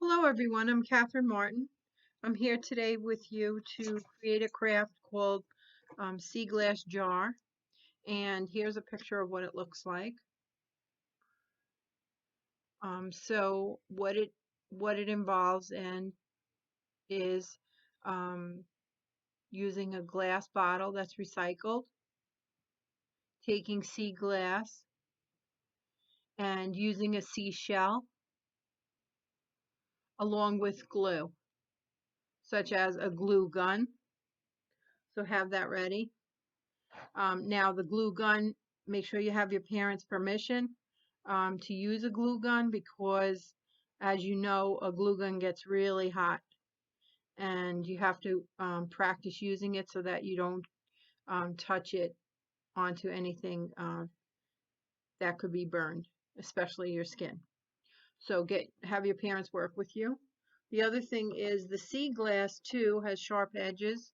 Hello everyone, I'm Catherine Martin. I'm here today with you to create a craft called Sea Glass Jar, and here's a picture of what it looks like. So what it involves and is using a glass bottle that's recycled, taking sea glass and using a seashell along with glue, such as a glue gun. So have that ready. Now the glue gun, make sure you have your parents' permission to use a glue gun because, as you know, a glue gun gets really hot and you have to practice using it so that you don't touch it onto anything that could be burned, especially your skin. So have your parents work with you. The other thing is the sea glass too has sharp edges.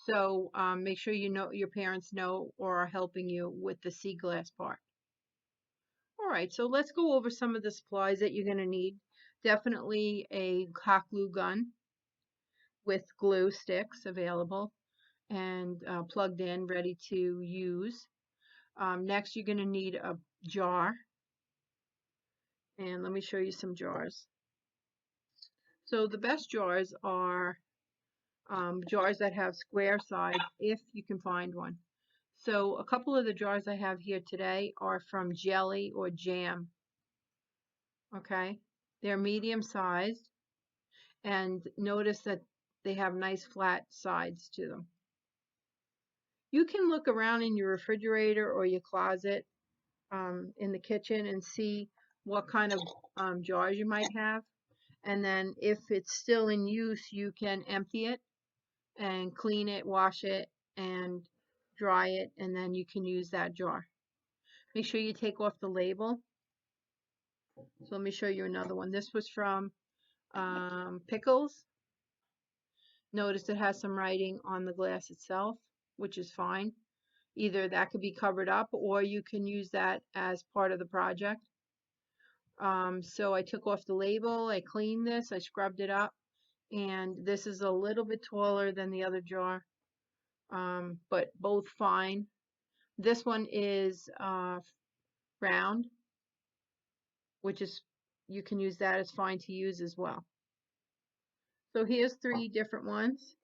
So make sure you know your parents know or are helping you with the sea glass part. All right, so let's go over some of the supplies that you're going to need. Definitely a hot glue gun with glue sticks available and plugged in, ready to use. Next, you're going to need a jar. And let me show you some jars. So the best jars are jars that have square sides if you can find one. So a couple of the jars I have here today are from jelly or jam. Okay, they're medium sized, and notice that they have nice flat sides to them. You can look around in your refrigerator or your closet in the kitchen and see what kind of jars you might have. And then if it's still in use, you can empty it and clean it, wash it, and dry it, and then you can use that jar. Make sure you take off the label. So let me show you another one. This was from Pickles. Notice it has some writing on the glass itself, which is fine. Either that could be covered up or you can use that as part of the project. So I took off the label, I cleaned this, I scrubbed it up, and this is a little bit taller than the other jar, but both fine. This one is round, which is, you can use that as fine to use as well. So here's three different ones.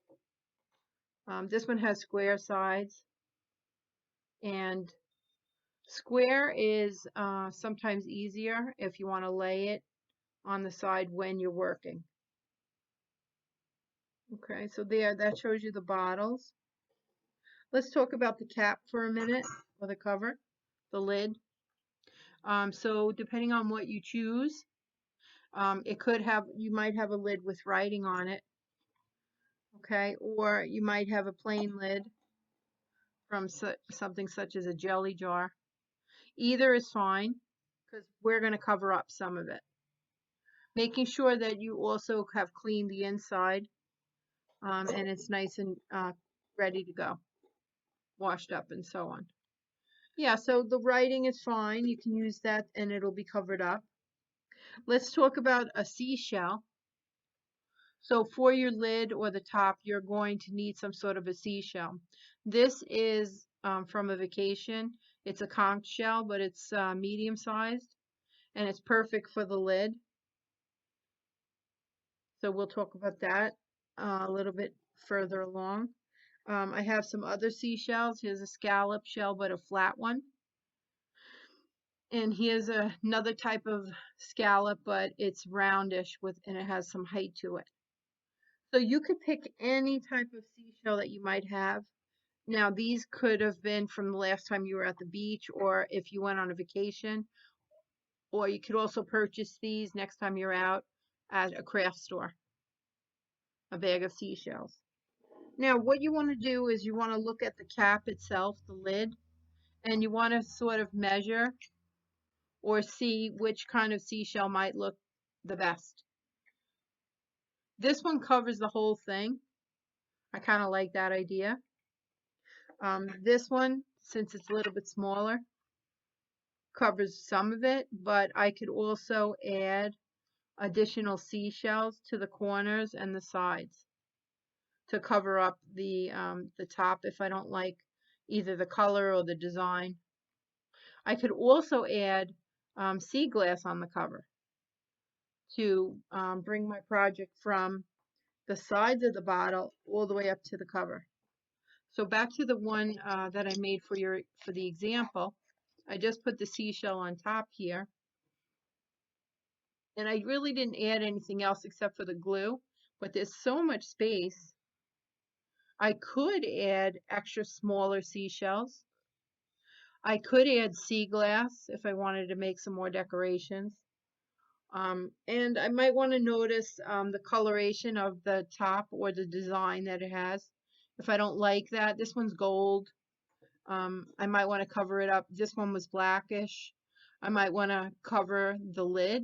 This one has square sides, and square is sometimes easier if you want to lay it on the side when you're working. Okay, so there, that shows you the bottles. Let's talk about the cap for a minute, or the cover, the lid. So depending on what you choose, it could have, you might have a lid with writing on it, okay, or you might have a plain lid from something such as a jelly jar. Either is fine because we're going to cover up some of it. Making sure that you also have cleaned the inside and it's nice and ready to go, washed up and so on. Yeah, so the writing is fine. You can use that and it'll be covered up. Let's talk about a seashell. So for your lid or the top, you're going to need some sort of a seashell. This is from a vacation. It's a conch shell, but it's medium sized and it's perfect for the lid. So we'll talk about that a little bit further along. I have some other seashells. Here's a scallop shell, but a flat one. And here's another type of scallop, but it's roundish and it has some height to it. So you could pick any type of seashell that you might have. Now, these could have been from the last time you were at the beach or if you went on a vacation, or you could also purchase these next time you're out at a craft store, a bag of seashells. Now, what you want to do is you want to look at the cap itself, the lid, and you want to sort of measure or see which kind of seashell might look the best. This one covers the whole thing. I kind of like that idea. This one, since it's a little bit smaller, covers some of it, but I could also add additional seashells to the corners and the sides to cover up the top if I don't like either the color or the design. I could also add sea glass on the cover to bring my project from the sides of the bottle all the way up to the cover. So back to the one that I made for the example, I just put the seashell on top here, and I really didn't add anything else except for the glue, but there's so much space. I could add extra smaller seashells. I could add sea glass if I wanted to make some more decorations. And I might want to notice the coloration of the top or the design that it has. If I don't like that, this one's gold. I might want to cover it up. This one was blackish. I might want to cover the lid.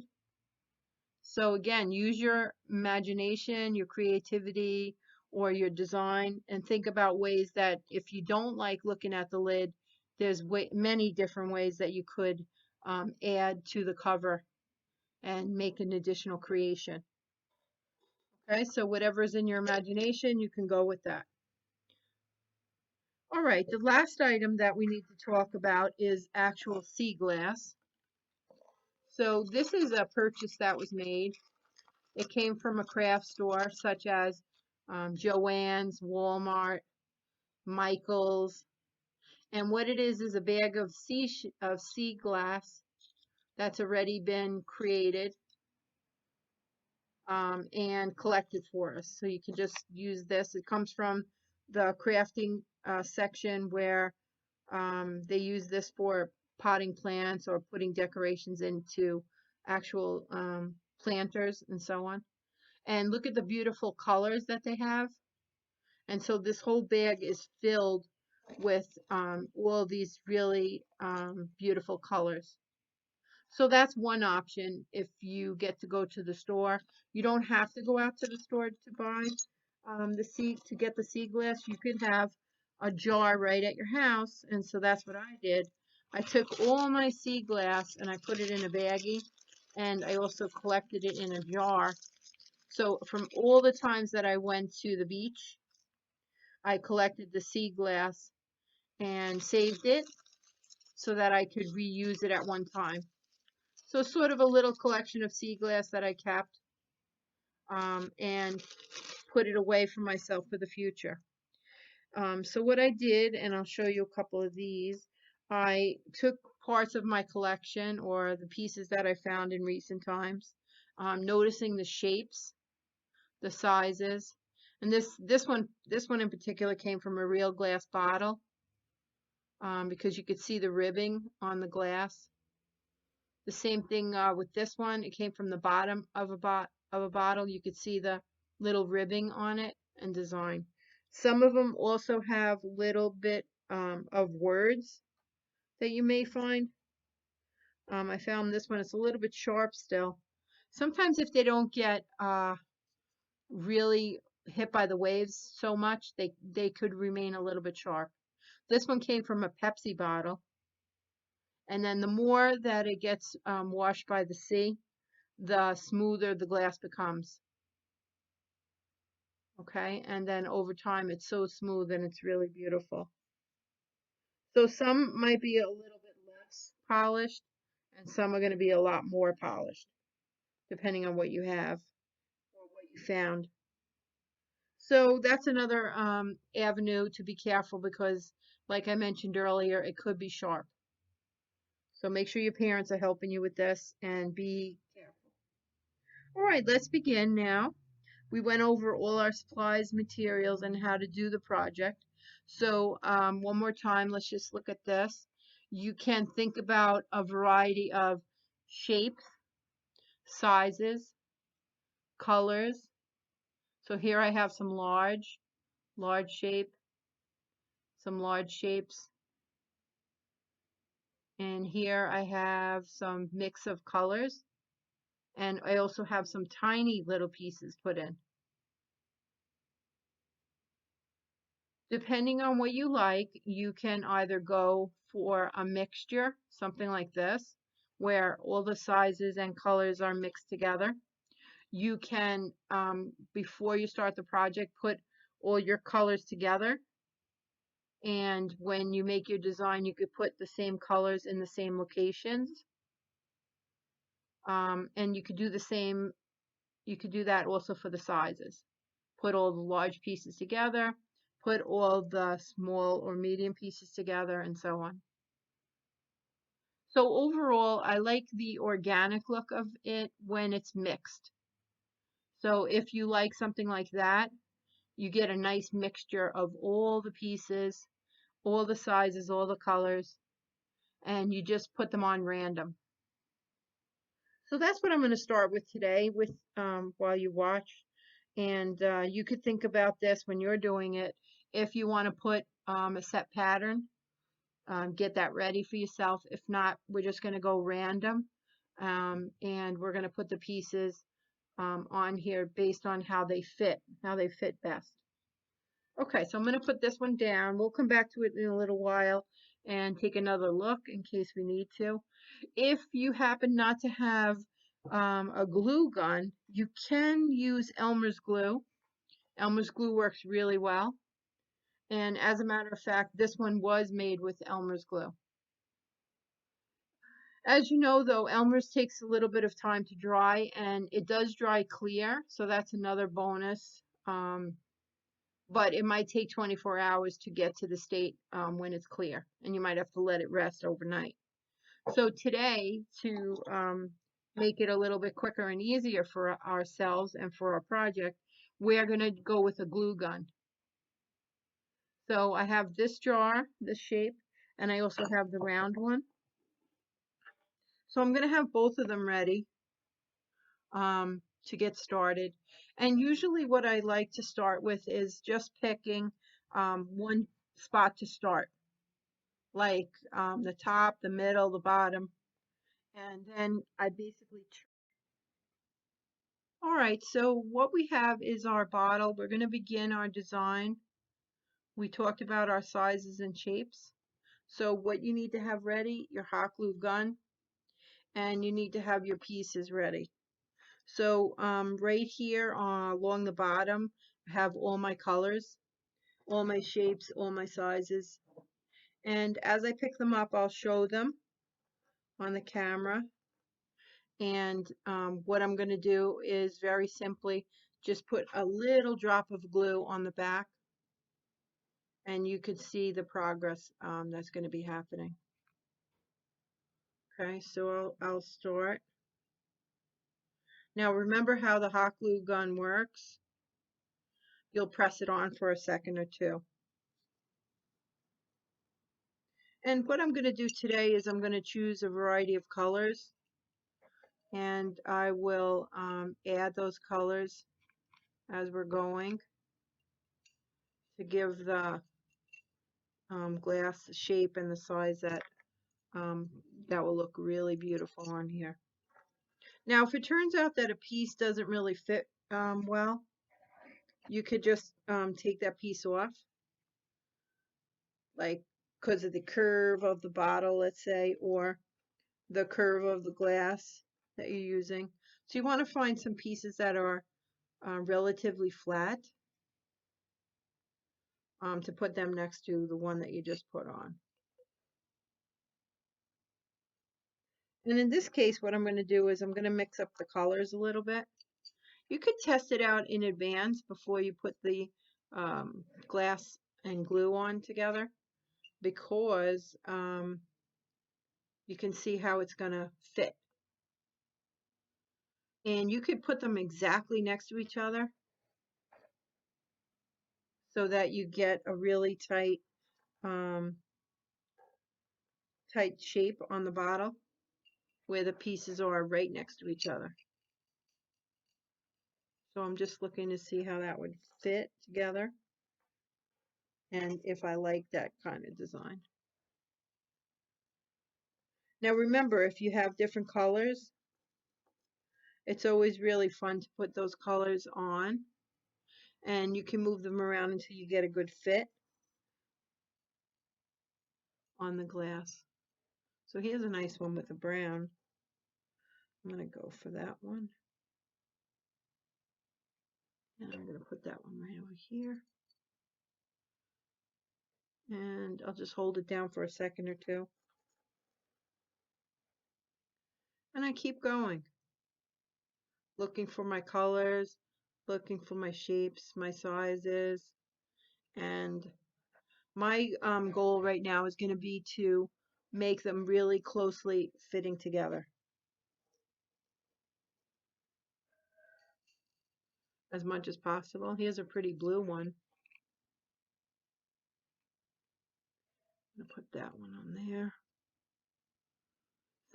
So again, use your imagination, your creativity, or your design, and think about ways that if you don't like looking at the lid, there's many different ways that you could add to the cover and make an additional creation. Okay, so whatever's in your imagination, you can go with that. All right, the last item that we need to talk about is actual sea glass. So this is a purchase that was made. It came from a craft store such as Joann's, Walmart, Michael's. And what it is a bag of sea glass that's already been created and collected for us. So you can just use this. It comes from the crafting section where they use this for potting plants or putting decorations into actual planters and so on. And look at the beautiful colors that they have. And so this whole bag is filled with all these really beautiful colors. So that's one option if you get to go to the store. You don't have to go out to the store to buy to get the sea glass. You could have a jar right at your house, and so that's what I did. I took all my sea glass and I put it in a baggie, and I also collected it in a jar. So from all the times that I went to the beach, I collected the sea glass and saved it so that I could reuse it at one time. So sort of a little collection of sea glass that I kept and put it away for myself for the future. So what I did, and I'll show you a couple of these, I took parts of my collection or the pieces that I found in recent times, noticing the shapes, the sizes, and this one in particular came from a real glass bottle because you could see the ribbing on the glass. The same thing with this one. It came from the bottom of a bottle. You could see the little ribbing on it and design. Some of them also have little bit of words that you may find. I found this one. It's a little bit sharp still. Sometimes if they don't get really hit by the waves so much, they could remain a little bit sharp. This one came from a Pepsi bottle. And then the more that it gets washed by the sea, the smoother the glass becomes. Okay, and then over time it's so smooth and it's really beautiful. So some might be a little bit less polished and some are going to be a lot more polished, depending on what you have or what you found. So that's another avenue to be careful because, like I mentioned earlier, it could be sharp. So make sure your parents are helping you with this and be careful. All right, let's begin now. We went over all our supplies, materials, and how to do the project. So one more time, let's just look at this. You can think about a variety of shapes, sizes, colors. So here I have some large shape, some large shapes. And here I have some mix of colors. And I also have some tiny little pieces put in. Depending on what you like, you can either go for a mixture, something like this, where all the sizes and colors are mixed together, you can, before you start the project, put all your colors together. And when you make your design, you could put the same colors in the same locations. And you could do the same, you could do that also for the sizes. Put all the large pieces together, put all the small or medium pieces together, and so on. So overall, I like the organic look of it when it's mixed. So if you like something like that, you get a nice mixture of all the pieces, all the sizes, all the colors, and you just put them on random. So that's what I'm going to start with today with while you watch. And you could think about this when you're doing it. If you want to put a set pattern, get that ready for yourself. If not, we're just going to go random. And we're going to put the pieces on here based on how they fit best. Okay, so I'm going to put this one down. We'll come back to it in a little while and take another look in case we need to. If you happen not to have a glue gun, you can use Elmer's glue. Elmer's glue works really well. And as a matter of fact, this one was made with Elmer's glue. As you know, though, Elmer's takes a little bit of time to dry, and it does dry clear, so that's another bonus. But it might take 24 hours to get to the state when it's clear, and you might have to let it rest overnight. So today, to make it a little bit quicker and easier for ourselves and for our project, we're going to go with a glue gun. So I have this jar, this shape, and I also have the round one. So I'm going to have both of them ready to get started. And usually what I like to start with is just picking one spot to start, like the top, the middle, the bottom, and then I basically. All right, so what we have is our bottle. We're going to begin our design. We talked about our sizes and shapes. So what you need to have ready, your hot glue gun, and you need to have your pieces ready. So right here along the bottom, I have all my colors, all my shapes, all my sizes. And as I pick them up, I'll show them on the camera. And what I'm going to do is very simply just put a little drop of glue on the back, and you could see the progress that's going to be happening. Okay, so I'll start. Now remember how the hot glue gun works. You'll press it on for a second or two. And what I'm going to do today is I'm going to choose a variety of colors, and I will add those colors as we're going to give the glass shape and the size that that will look really beautiful on here. Now, if it turns out that a piece doesn't really fit well, you could just take that piece off, like because of the curve of the bottle, let's say, or the curve of the glass that you're using. So you want to find some pieces that are relatively flat to put them next to the one that you just put on. And in this case, what I'm going to do is I'm going to mix up the colors a little bit. You could test it out in advance before you put the glass and glue on together, because you can see how it's going to fit. And you could put them exactly next to each other so that you get a really tight tight shape on the bottle where the pieces are right next to each other. So I'm just looking to see how that would fit together and if I like that kind of design. Now remember, if you have different colors, it's always really fun to put those colors on, and you can move them around until you get a good fit on the glass. So here's a nice one with the brown. I'm going to go for that one. And I'm going to put that one right over here. And I'll just hold it down for a second or two. And I keep going, looking for my colors, looking for my shapes, my sizes. And my goal right now is going to be to make them really closely fitting together as much as possible. Here's a pretty blue one. I'm going to put that one on there.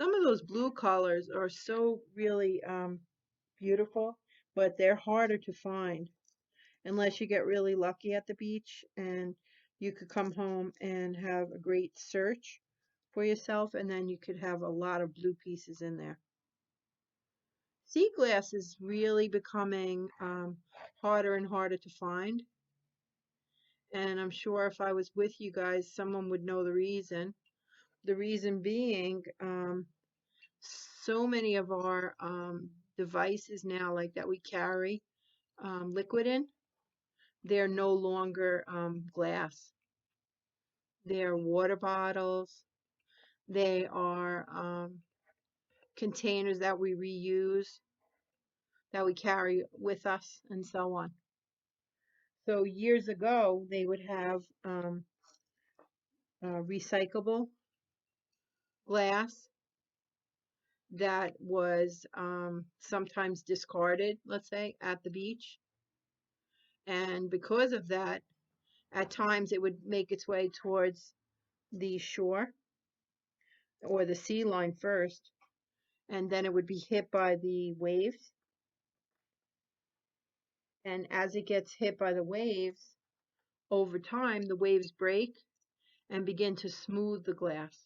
Some of those blue colors are so really beautiful, but they're harder to find unless you get really lucky at the beach and you could come home and have a great search for yourself, and then you could have a lot of blue pieces in there. Sea glass is really becoming harder and harder to find, and I'm sure if I was with you guys, someone would know the reason. The reason being, so many of our devices now, like that we carry liquid in, they're no longer glass. They're water bottles. They are containers that we reuse, that we carry with us, and so on. So years ago, they would have recyclable glass that was sometimes discarded, let's say, at the beach. And because of that, at times it would make its way towards the shore or the sea line first, and then it would be hit by the waves. And as it gets hit by the waves, over time, the waves break and begin to smooth the glass.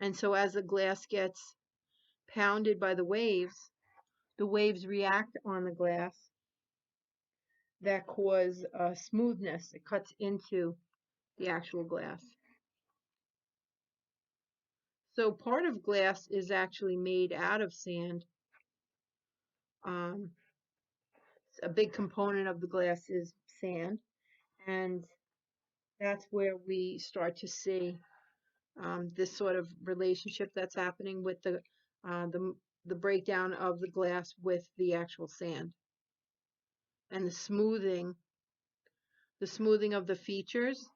And so as the glass gets pounded by the waves react on the glass that cause smoothness. It cuts into the actual glass. So part of glass is actually made out of sand. A big component of the glass is sand, and that's where we start to see this sort of relationship that's happening with uh, the the breakdown of the glass with the actual sand, and the smoothing of the features.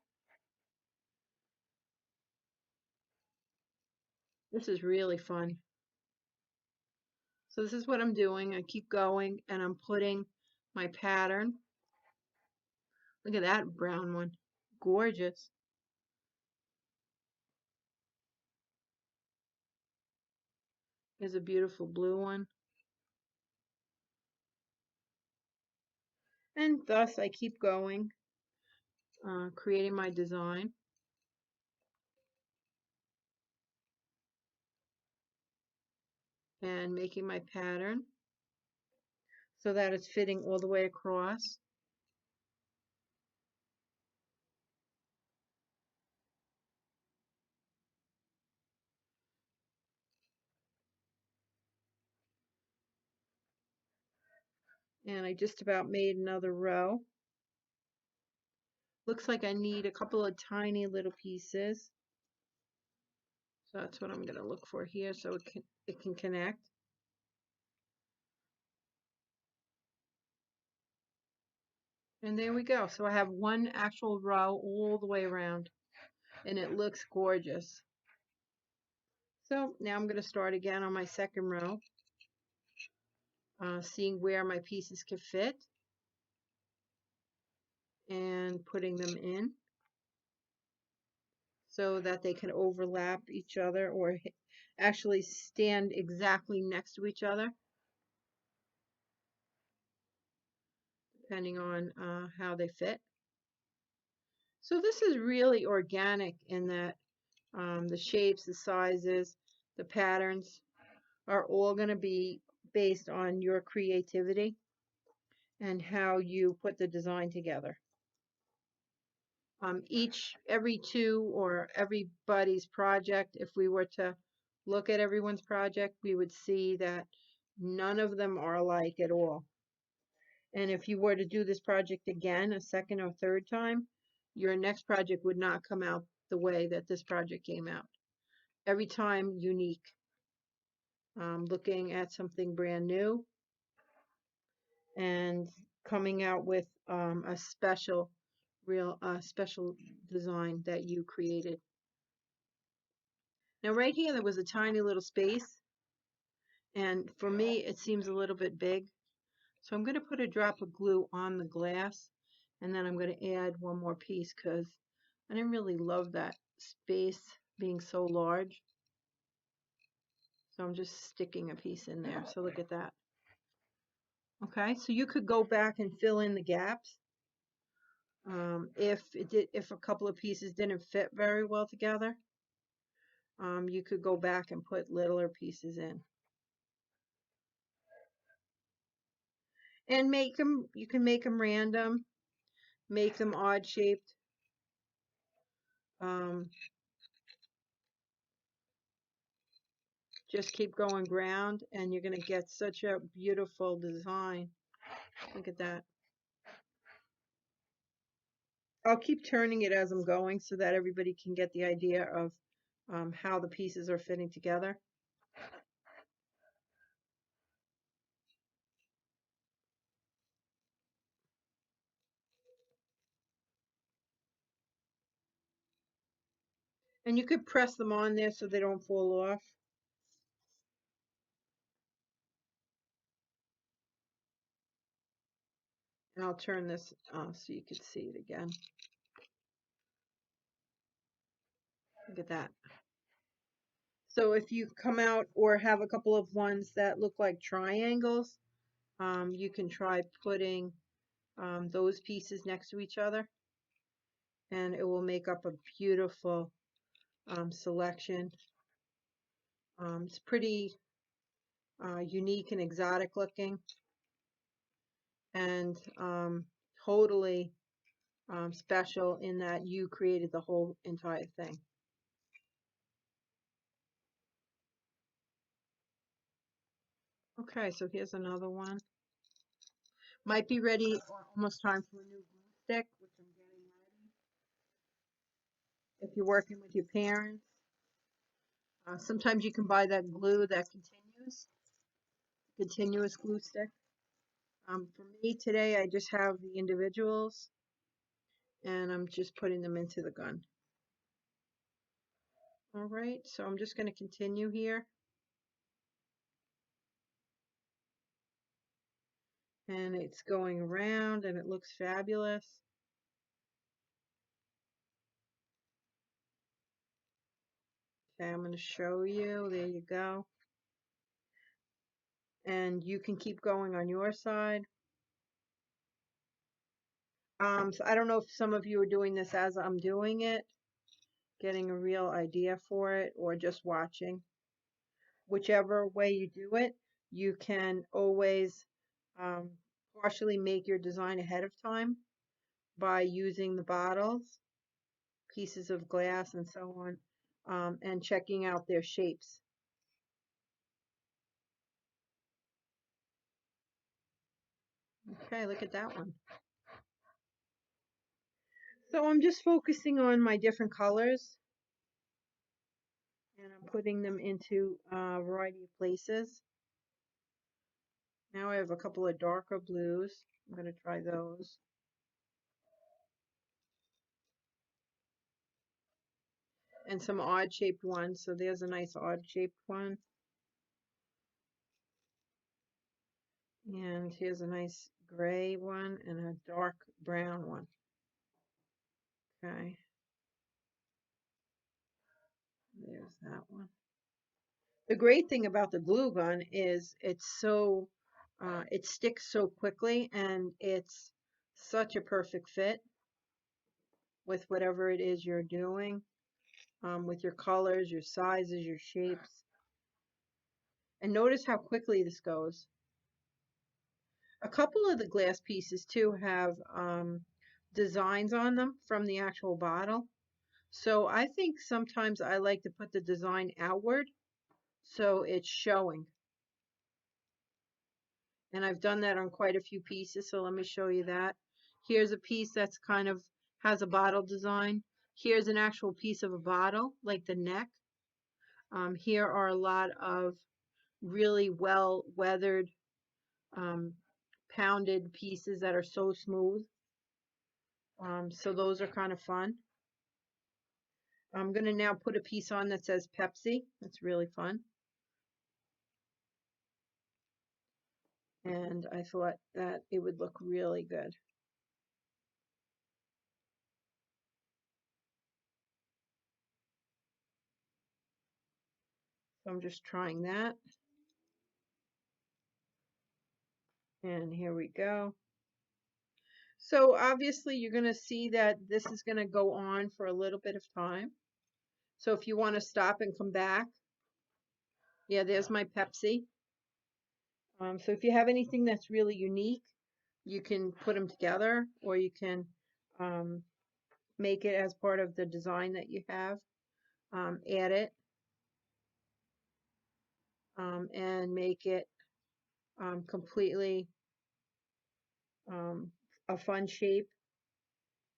This is really fun. So this is what I'm doing. I keep going and I'm putting my pattern. Look at that brown one. Gorgeous. Here's a beautiful blue one. And thus I keep going, creating my design. And making my pattern so that it's fitting all the way across. And I just about made another row. Looks like I need a couple of tiny little pieces. So that's what I'm going to look for here so it can connect. And there we go. So I have one actual row all the way around, and it looks gorgeous. So now I'm going to start again on my second row, seeing where my pieces can fit and putting them in so that they can overlap each other or actually stand exactly next to each other, depending on how they fit. So this is really organic in that the shapes, the sizes, the patterns are all going to be based on your creativity and how you put the design together. Every two or everybody's project, if we were to look at everyone's project, we would see that None of them are alike at all. And if you were to do this project again, a second or third time, your next project would not come out the way that this project came out. Every time unique. Looking at something brand new and coming out with a special design that you created. Now right here there was a tiny little space, and for me it seems a little bit big, so I'm going to put a drop of glue on the glass, and then I'm going to add one more piece because I didn't really love that space being so large, so I'm just sticking a piece in there. So look at that. Okay, so you could go back and fill in the gaps. If a couple of pieces didn't fit very well together, you could go back and put littler pieces in. And you can make them random, make them odd shaped. Just keep going ground and you're going to get such a beautiful design. Look at that. I'll keep turning it as I'm going so that everybody can get the idea of how the pieces are fitting together. And you could press them on there so they don't fall off. And I'll turn this so you can see it again. Look at that. So if you come out or have a couple of ones that look like triangles, you can try putting those pieces next to each other, and it will make up a beautiful selection. It's pretty unique and exotic looking, and totally special in that you created the whole entire thing. Okay, so here's another one. Might be ready or almost time for a new glue stick, which I'm getting ready. If you're working with your parents, sometimes you can buy that glue that continuous glue stick. For me today, I just have the individuals, and I'm just putting them into the gun. All right, so I'm just going to continue here. And it's going around and it looks fabulous. Okay, I'm going to show you. There you go. And you can keep going on your side. So I don't know if some of you are doing this as I'm doing it, getting a real idea for it, or just watching. Whichever way you do it, you can always partially make your design ahead of time by using the bottles, pieces of glass, and so on, and checking out their shapes. Okay, look at that one. So I'm just focusing on my different colors, and I'm putting them into a variety of places. Now I have a couple of darker blues. I'm going to try those. And some odd shaped ones. So there's a nice odd shaped one. And here's a nice gray one and a dark brown one. Okay. There's that one. The great thing about the glue gun is it sticks so quickly, and it's such a perfect fit with whatever it is you're doing, with your colors, your sizes, your shapes. And notice how quickly this goes. A couple of the glass pieces too have designs on them from the actual bottle. So I think sometimes I like to put the design outward so it's showing. And I've done that on quite a few pieces, so let me show you that. Here's a piece that's kind of has a bottle design. Here's an actual piece of a bottle, like the neck. Here are a lot of really well weathered, um, pounded pieces that are so smooth. So those are kind of fun. I'm going to now put a piece on that says Pepsi. That's really fun. And I thought that it would look really good. So I'm just trying that. And here we go. So obviously you're going to see that this is going to go on for a little bit of time. So if you want to stop and come back, yeah, there's my Pepsi. So if you have anything that's really unique, you can put them together, or you can um, make it as part of the design that you have. Add it and make it completely a fun shape,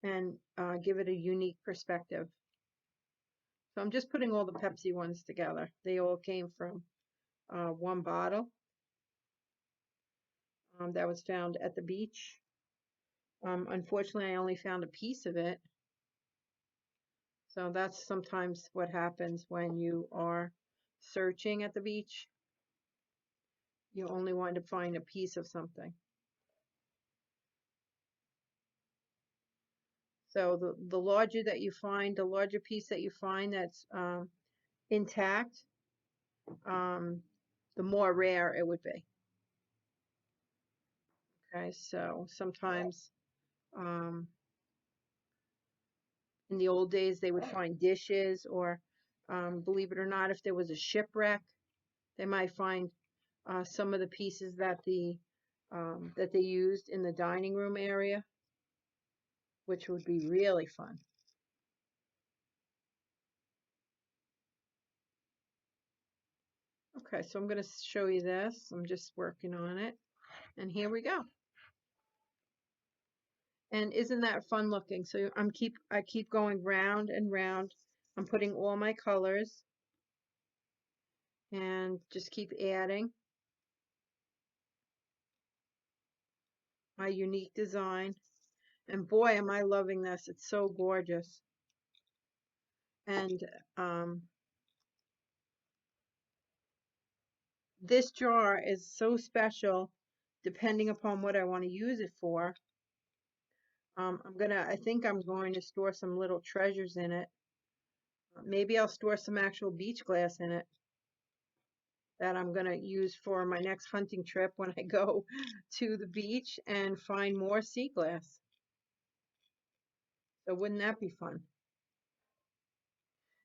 and give it a unique perspective. So I'm just putting all the Pepsi ones together. They all came from one bottle that was found at the beach. Unfortunately, I only found a piece of it. So that's sometimes what happens when you are searching at the beach. You only want to find a piece of something. So the larger that you find, the larger piece that you find that's intact, the more rare it would be. Okay, so sometimes in the old days they would find dishes, or believe it or not, if there was a shipwreck, they might find some of the pieces that they used in the dining room area, which would be really fun. Okay, so I'm going to show you this. I'm just working on it. And here we go. And isn't that fun looking? So I keep going round and round. I'm putting all my colors and just keep adding my unique design. And boy, am I loving this. It's so gorgeous. And this jar is so special depending upon what I want to use it for. I think I'm going to store some little treasures in it. Maybe I'll store some actual beach glass in it that I'm going to use for my next hunting trip when I go to the beach and find more sea glass. So wouldn't that be fun?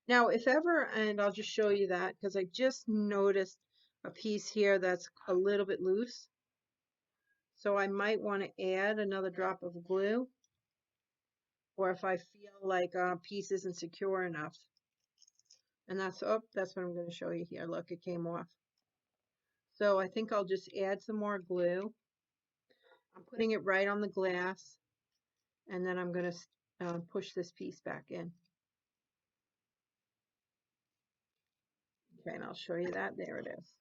Now, if ever, and I'll just show you that because I just noticed a piece here that's a little bit loose. So I might want to add another drop of glue, or if I feel like a piece isn't secure enough. And that's what I'm going to show you here. Look, it came off. So I think I'll just add some more glue. I'm putting it right on the glass, and then I'm going to push this piece back in. Okay, and I'll show you that. There it is.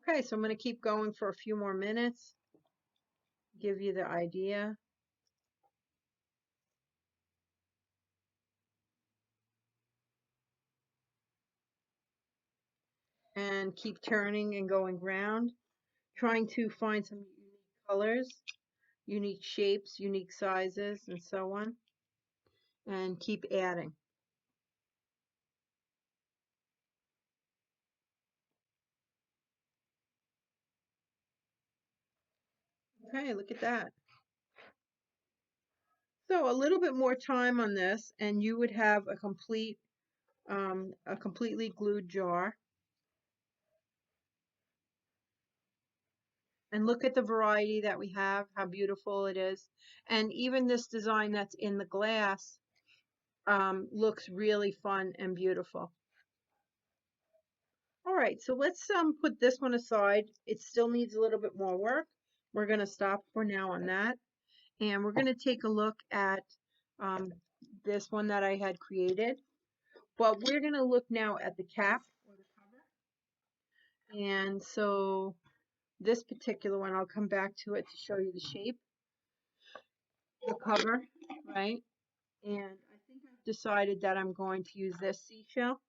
Okay, so I'm going to keep going for a few more minutes, give you the idea. And keep turning and going round, trying to find some unique colors, unique shapes, unique sizes, and so on. And keep adding. Okay, look at that. So a little bit more time on this, and you would have a completely glued jar. And look at the variety that we have, how beautiful it is. And even this design that's in the glass looks really fun and beautiful. All right, so let's put this one aside. It still needs a little bit more work. We're going to stop for now on that. And we're going to take a look at um, this one that I had created. But we're going to look now at the cap or the cover. And so this particular one, I'll come back to it to show you the shape, the cover, right? And I think I've decided that I'm going to use this seashell.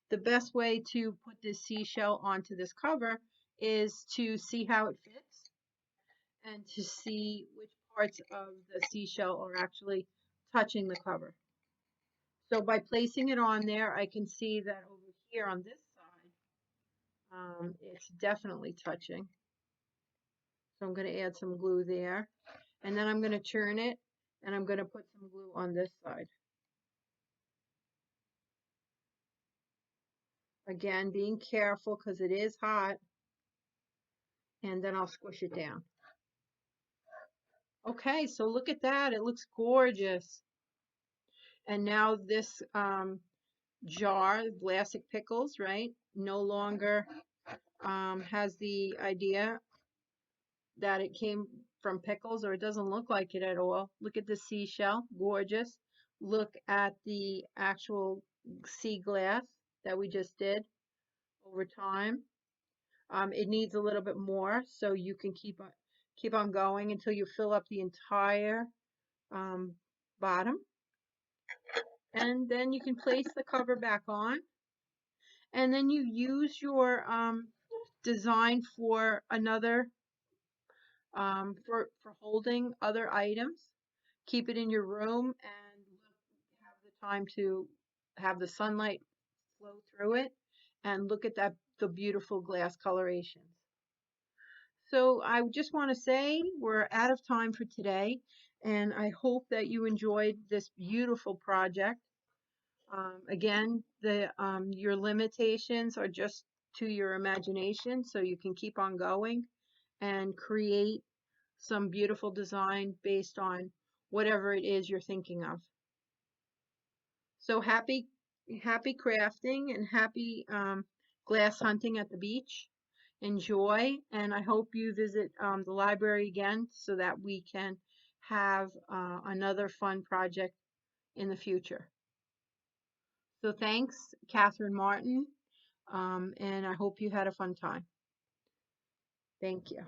The best way to put this seashell onto this cover is to see how it fits and to see which parts of the seashell are actually touching the cover. So by placing it on there, I can see that over here on this side, it's definitely touching. So I'm going to add some glue there. And then I'm going to turn it and I'm going to put some glue on this side. Again, being careful because it is hot. And then I'll squish it down. Okay, so look at that. It looks gorgeous. And now this jar, Vlasic Pickles, right, no longer has the idea that it came from pickles, or it doesn't look like it at all. Look at the seashell, gorgeous. Look at the actual sea glass that we just did over time. It needs a little bit more, so you can keep on going until you fill up the entire bottom. And then you can place the cover back on. And then you use your design for another, for holding other items. Keep it in your room and have the time to have the sunlight flow through it and look at the beautiful glass colorations. So I just want to say we're out of time for today, and I hope that you enjoyed this beautiful project. Again, your limitations are just to your imagination, so you can keep on going and create some beautiful design based on whatever it is you're thinking of. So happy crafting and happy glass hunting at the beach. Enjoy, and I hope you visit the library again so that we can have another fun project in the future. So thanks, Catherine Martin, and I hope you had a fun time. Thank you.